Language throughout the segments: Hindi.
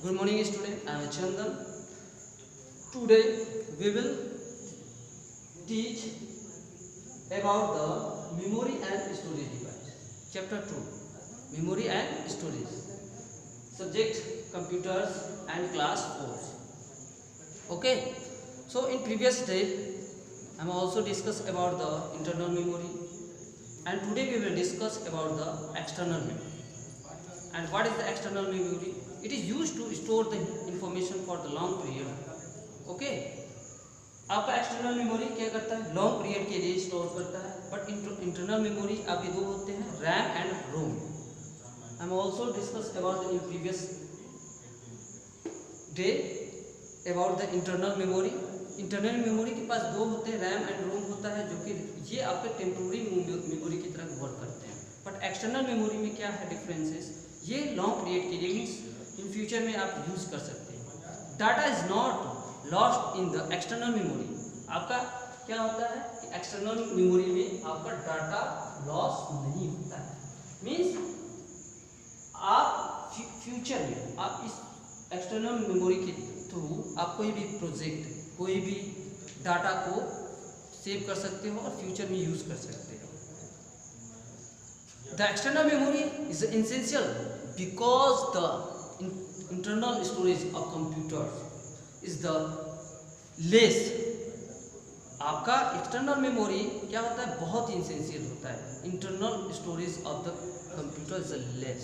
Good morning, student. I am Chandan. Today we will teach about the memory and storage device. Chapter 2: Memory and Storage. Subject: Computers and Class 4. Okay. So in previous day, I am also discuss about the internal memory, and today we will discuss about the external memory. And what is the external memory? It is used to store the information for the long period. Okay. आपका एक्सटर्नल मेमोरी क्या करता है? लॉन्ग पीरियड के लिए स्टोर करता है. बट इंटरनल मेमोरी आपके दो होते हैं, RAM and ROM. I am also discuss about in previous day about the internal memory. Internal memory के पास दो होते हैं, रैम एंड रोम होता है, जो कि ये आपके टेम्पोररी मेमोरी की तरह वर्क करते हैं. बट एक्सटर्नल मेमोरी में क्या है डिफरेंसेस? ये लॉन्ग पीरियड के लिए मीन्स इन फ्यूचर में आप यूज कर सकते हैं. Data is not lost in the external memory. आपका क्या होता है कि एक्सटर्नल मेमोरी में आपका डाटा लॉस नहीं होता है. मीन्स आप फ्यूचर में आप इस एक्सटर्नल मेमोरी के थ्रू आप कोई भी प्रोजेक्ट, कोई भी डाटा को सेव कर सकते हो और फ्यूचर में यूज कर सकते हो. The external memory is essential because the internal storage of computers is the less. आपका एक्सटर्नल मेमोरी क्या होता है? बहुत ही इसेंशियल होता है. Internal storage of the computer is less.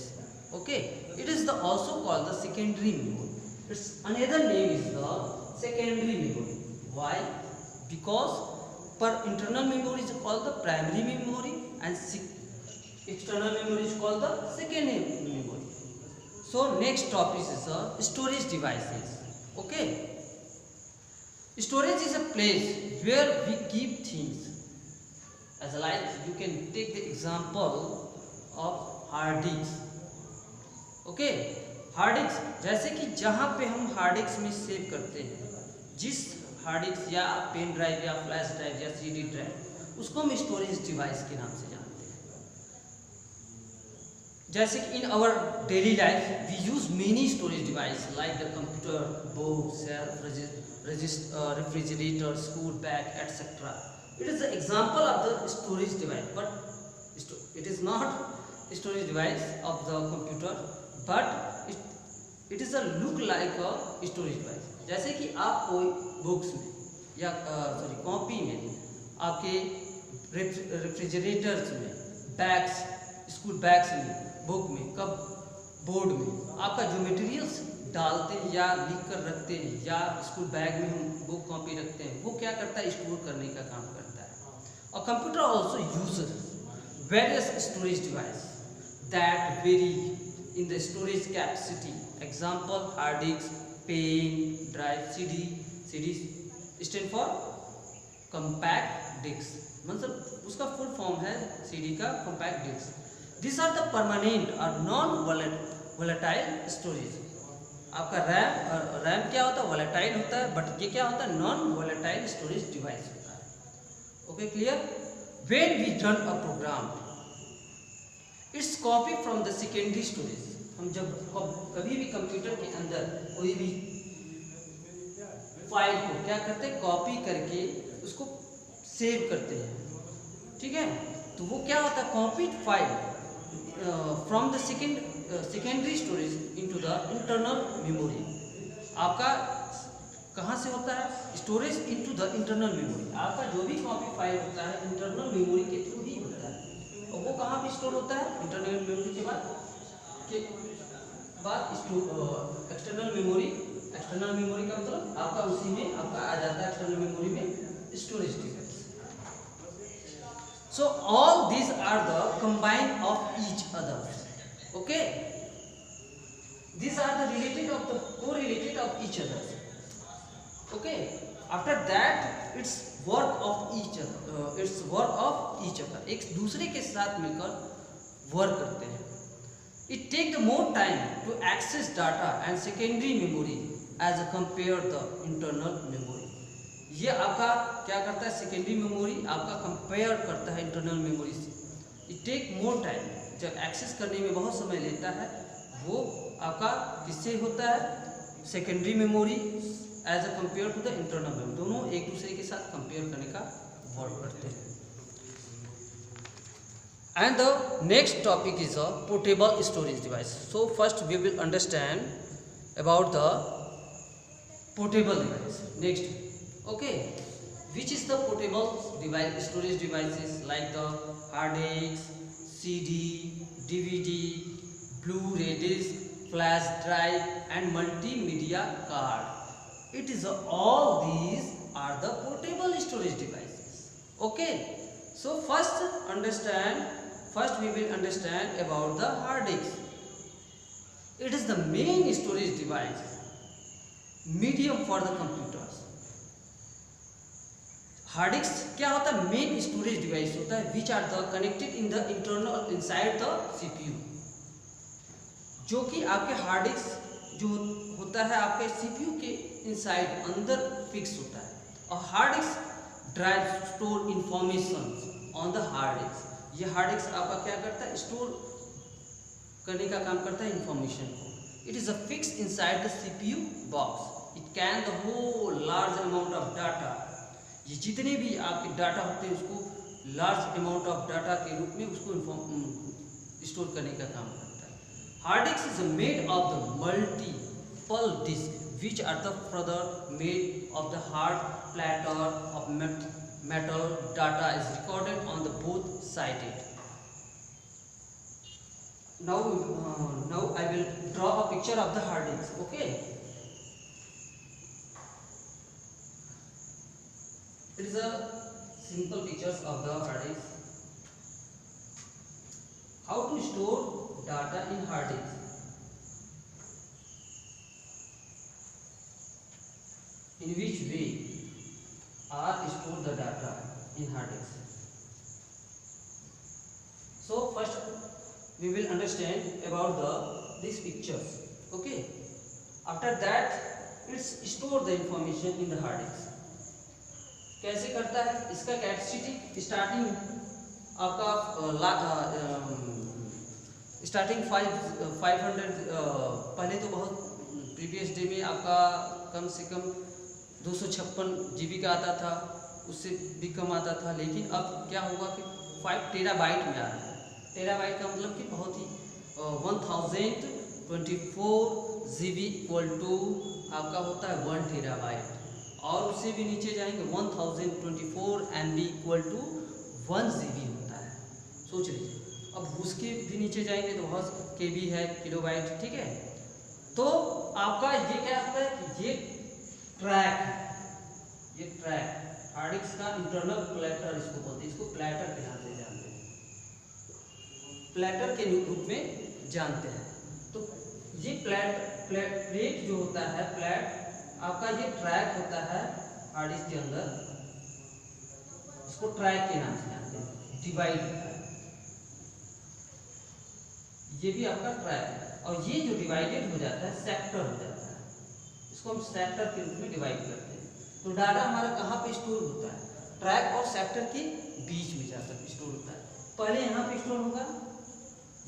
Okay. It is the also called the secondary memory. Its another name is the secondary memory. Why? Because पर internal memory is called the primary memory and external memory is called the secondary memory. So next topic is the storage devices. Okay. Storage is a place where we keep things. As like you can take the example of hard disk. Okay. Hard disk जैसे कि जहाँ पे हम हार्ड डिस्क में सेव करते हैं, जिस हार्ड डिस्क या पेन ड्राइव या फ्लैश ड्राइव या सीडी ड्राइव, उसको हम स्टोरेज डिवाइस के नाम से जानते हैं. जैसे कि in our daily life we use many storage device like the computer, book, shelf, refrigerator, school bag etcetera. It is the example of the storage device, but it is not storage device of the computer, but it is a look like a storage device. जैसे कि आप कोई बुक्स में या कॉपी में, आपके रेफ्रिजरेटर्स में, बैग्स, स्कूल बैग्स में, बुक में, कब बोर्ड में आपका जो मटेरियल्स डालते हैं या लिख कर रखते हैं, या स्कूल बैग में हम बुक कॉपी रखते हैं, वो क्या करता है? स्टोर करने का काम करता है. और computer also uses various storage device that very in the storage capacity. Example hard disk, pen drive, CD stand for compact disc. मतलब उसका फुल फॉर्म है सीडी का, compact disc. These are the permanent or non-volatile storage. आपका रैम क्या होता है? वोलेटाइल होता है, बट ये क्या होता है? नॉन वोलेटाइल स्टोरेज डिवाइस होता है. Okay, clear? When we run a program, it's copy from the secondary storage. हम जब कभी भी कंप्यूटर के अंदर कोई भी फाइल को क्या करते हैं? कॉपी करके उसको सेव करते हैं. ठीक है, तो वो क्या होता है? Copied file from the secondary storage into the internal memory. आपका कहाँ से होता है? Storage into the internal memory. आपका जो भी कॉपी फाइल होता है इंटरनल मेमोरी के थ्रू ही होता है. और वो कहाँ पे स्टोर होता है? इंटरनल मेमोरी के बाद एक्सटर्नल मेमोरी. एक्सटर्नल मेमोरी का मतलब आपका उसी में आपका आ जाता है एक्सटर्नल मेमोरी में storage device. So all these are the combine of each other. Okay, these are the related of the correlated of each other. Okay, after that it's work of each other. एक दूसरे के साथ मिलकर वर्क करते हैं. It take the more time to access data and secondary memory as compared the internal memory. ये आपका क्या करता है? सेकेंडरी मेमोरी आपका कंपेयर करता है इंटरनल मेमोरी से. It take more time. जब एक्सेस करने में बहुत समय लेता है, वो आपका किससे होता है, secondary memory as a compare to the internal memory, दोनों एक दूसरे के साथ कंपेयर करने का वर्क करते हैं। And the next topic is a portable storage device. So first we will understand about the portable device. Next, okay, which is the portable device, storage devices like the hard disk, CD, DVD, Blu-ray disc, flash drive and multimedia card. It is all these are the portable storage devices. Okay, so first we will understand about the hard disk. It is the main storage device, medium for the computers. Hard disk क्या होता है, मेन स्टोरेज डिवाइस होता है which are the connected in the internal inside the CPU, जो कि आपके हार्ड डिस्क जो होता है आपके सीपीयू के इनसाइड अंदर फिक्स होता है। और hard disk drive store information on the hard disk. ये हार्ड डिस्क आपका क्या करता है, स्टोर करने का काम करता है इंफॉर्मेशन को। It is a fix inside the CPU box, it can the whole large amount of data. ये जितने भी आपके डाटा होते हैं उसको लार्ज अमाउंट ऑफ डाटा के रूप में उसको स्टोर करने का काम करता है। Hard disk is made of the multiple disk which are the further made of the hard platter of metal. Data is recorded on the both sided. Now I will draw a picture of the hard disk. Okay, it is a simple pictures of the hard disk. How to store data in hard disk? In which way are store the data in hard disk? So first we will understand about these pictures. Okay, after that it's store the information in the hard disk. कैसे करता है, इसका कैपेसिटी स्टार्टिंग आपका स्टार्टिंग 500 पहले तो बहुत प्रीवियस डे में आपका कम से कम 256 GB का आता था, उससे भी कम आता था। लेकिन अब क्या होगा कि 5 टेराबाइट में आ रहा है। टेराबाइट का मतलब कि बहुत ही 1024 GB इक्वल टू आपका होता है 1 टेराबाइट, और उससे भी नीचे जाएंगे 1024 MB इक्वल टू 1 GB होता है। सोच लीजिए, अब उसके भी नीचे जाएंगे तो बहुत KB है, किलोबाइट, ठीक है। तो आपका ये क्या होता है कि ये ट्रैक है, ये ट्रैक हार्ड डिस्क का इंटरनल प्लेटर इसको बोलते हैं, इसको प्लेटर के नाम से जानते हैं, प्लेटर के रूप में जानते हैं। तो ये प्लेट जो होता है, प्लेट आपका ये ट्रैक होता है हार्ड डिस्क के अंदर, इसको ट्रैक के नाम से जानते हैं। डिवाइड होता है, ये भी आपका ट्रैक है, और ये जो डिवाइडेड हो जाता है सेक्टर हो जाता है, इसको हम सेक्टर के रूप में डिवाइड करते हैं। तो डाटा हमारा कहाँ पे स्टोर होता है, ट्रैक और सेक्टर के बीच में जाकर स्टोर होता है। पहले यहाँ पे स्टोर होगा,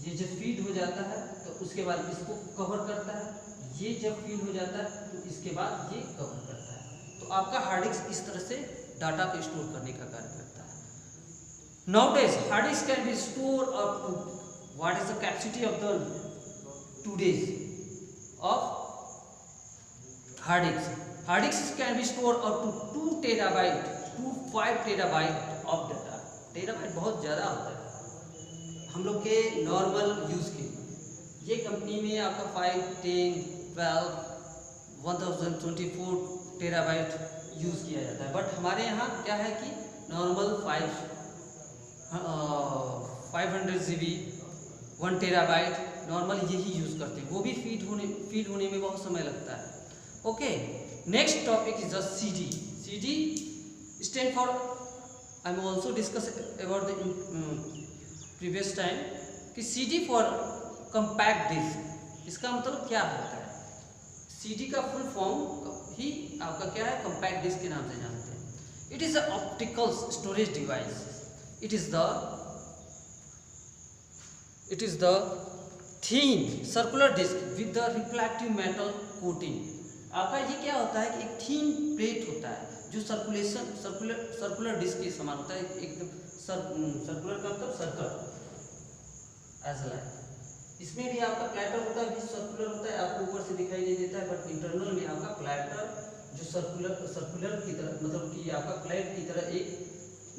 ये जब फीड हो जाता है तो उसके बाद इसको कवर करता है, ये जब फीड हो जाता है तो इसके बाद ये कवर करता है। तो आपका हार्ड डिस्क इस तरह से डाटा को स्टोर करने का कार्य करता है। Nowadays hard disk can be stored up to what is the capacity of the today's of hard disk. Hard disk can be stored up to 2 terabyte to 5 terabyte of data. Terabyte बहुत ज़्यादा होता है हम लोग के नॉर्मल यूज़ के। ये कंपनी में आपका 5, 10, 12, 1024 टेराबाइट यूज़ किया जाता है, बट हमारे यहाँ क्या है कि नॉर्मल 500 GB 1 टेराबाइट नॉर्मल यही यूज़ करते हैं, वो भी फीड होने में बहुत समय लगता है। Okay, next topic is the CD. CD stand for, I am also discuss about the previous time कि CD फॉर कंपैक्ट डिस्क। इसका मतलब क्या होता है, CD का फुल फॉर्म ही आपका क्या है, कंपैक्ट डिस्क के नाम से जानते हैं। It is a optical storage device, it is the thin circular disc with the reflective metal coating. आपका ये क्या होता है कि एक थीन प्लेट होता है जो सर्कुलर डिस्क के समान होता है, एकदम सर्कुलर का मतलब सर्कल एज लाइक। इसमें भी आपका प्लेटर होता है, भी सर्कुलर होता है, आपको ऊपर से दिखाई नहीं देता है, बट इंटरनल में आपका प्लेटर जो सर्कुलर की तरह, मतलब कि आपका प्लेट की तरह एक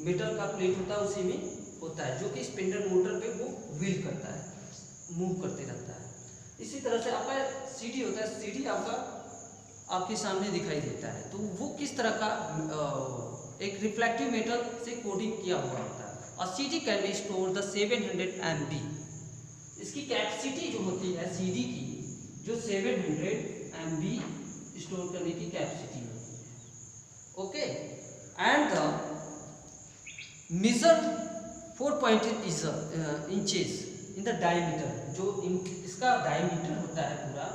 मेटल का प्लेट होता है, उसी में होता है, जो कि स्पिंडल मोटर पे वो व्हील करता है, मूव करते रहता है। इसी तरह से आपका सीडी होता है, सीडी आपका आपके सामने दिखाई देता है, तो वो किस तरह का एक रिफ्लेक्टिव मेटल से कोटिंग किया हुआ होता है। और CD can be store the 700 MB। इसकी कैपेसिटी जो होती है सीडी की, जो 700 MB स्टोर करने की कैपेसिटी होती है। Okay, and the major 4.8 inches in the diameter. जो इसका डायमीटर होता है पूरा,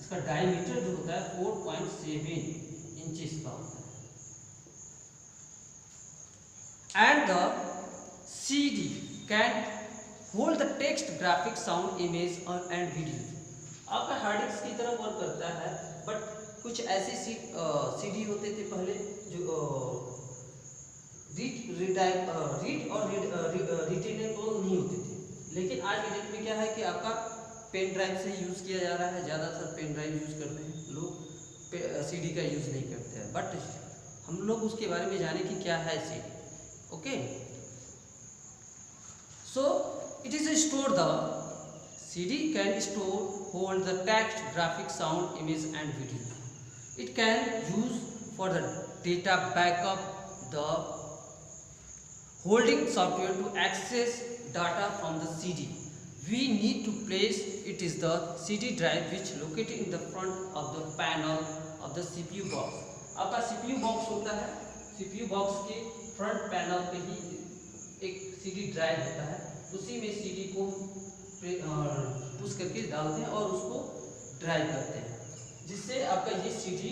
इसका डायमीटर जो होता है 4.7 इंचेस का होता है। And the CD can hold the text, graphic, sound, image and video. आपका हार्ड डिस्क की तरह वर्क करता है, बट कुछ ऐसे CD होते थे पहले जो रीड और रिटेनेबल नहीं होते थे, लेकिन आज के डेट में क्या है कि आपका पेन ड्राइव से यूज़ किया जा रहा है, ज़्यादातर पेन ड्राइव यूज़ करते हैं लोग, CD का यूज़ नहीं करते हैं। बट हम लोग उसके बारे में जाने कि क्या है CD। Okay, so it is store the CD can store hold the text, graphic, sound, image and video. It can use for the data backup, the holding software to access data from the CD. We need to place it is the CD drive which located in the front of the panel of the CPU box. आपका CPU box होता है, CPU box के फ्रंट पैनल पे ही एक CD ड्राइव होता है, उसी में CD को पुश करके डालते हैं और उसको ड्राइव करते हैं, जिससे आपका ये CD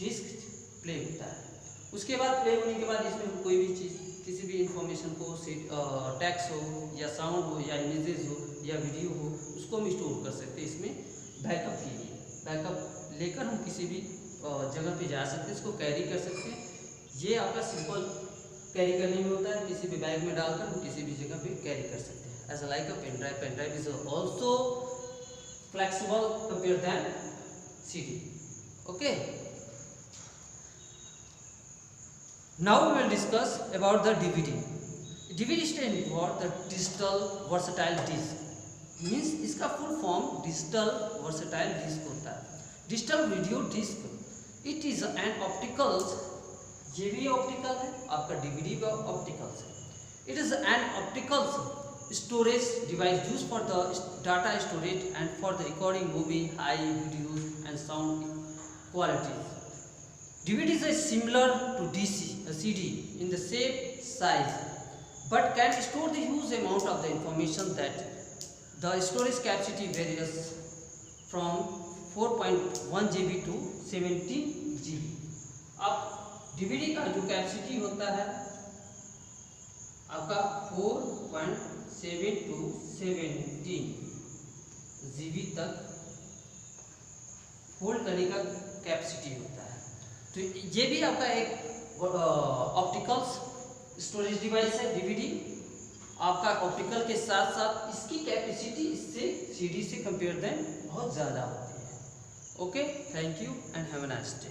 डिस्क प्ले होता है। उसके बाद प्ले होने के बाद इसमें हम कोई भी चीज़, किसी भी इंफॉर्मेशन को, टेक्स्ट हो या साउंड हो या इमेजेस हो या वीडियो हो, उसको हम स्टोर कर सकते हैं इसमें बैकअप के लिए। बैकअप लेकर हम किसी भी जगह पे जा सकते हैं, इसको कैरी कर सकते हैं। ये आपका सिंपल कैरी करने में होता है, किसी भी बैग में डालकर हम किसी भी जगह पे कैरी कर सकते हैं। As like a pen drive, pen drive is also flexible compare than CD. Okay. Now we will discuss about the DVD. DVD stands for the digital versatile disc. Means इसका full form digital versatile disc होता है। Digital video disc, it is an optical, ये भी ऑप्टिकल है, आपका DVD भी ऑप्टिकल है। It is an optical storage device used for the data storage and for the recording movie, high videos and sound quality. DVD is similar to CD in the same size, but can store the huge amount of the information that the storage capacity varies from 4.1 GB to 17 GB. अब DVD का जो कैपेसिटी होता है आपका 4.7 to 17 GB तक होल्ड करने का कैपेसिटी होता है। तो ये भी आपका एक ऑप्टिकल स्टोरेज डिवाइस है DVD। आपका ऑप्टिकल के साथ साथ इसकी कैपेसिटी इससे CD से कंपेयर देन बहुत ज़्यादा होती है। Okay, thank you and have a nice day.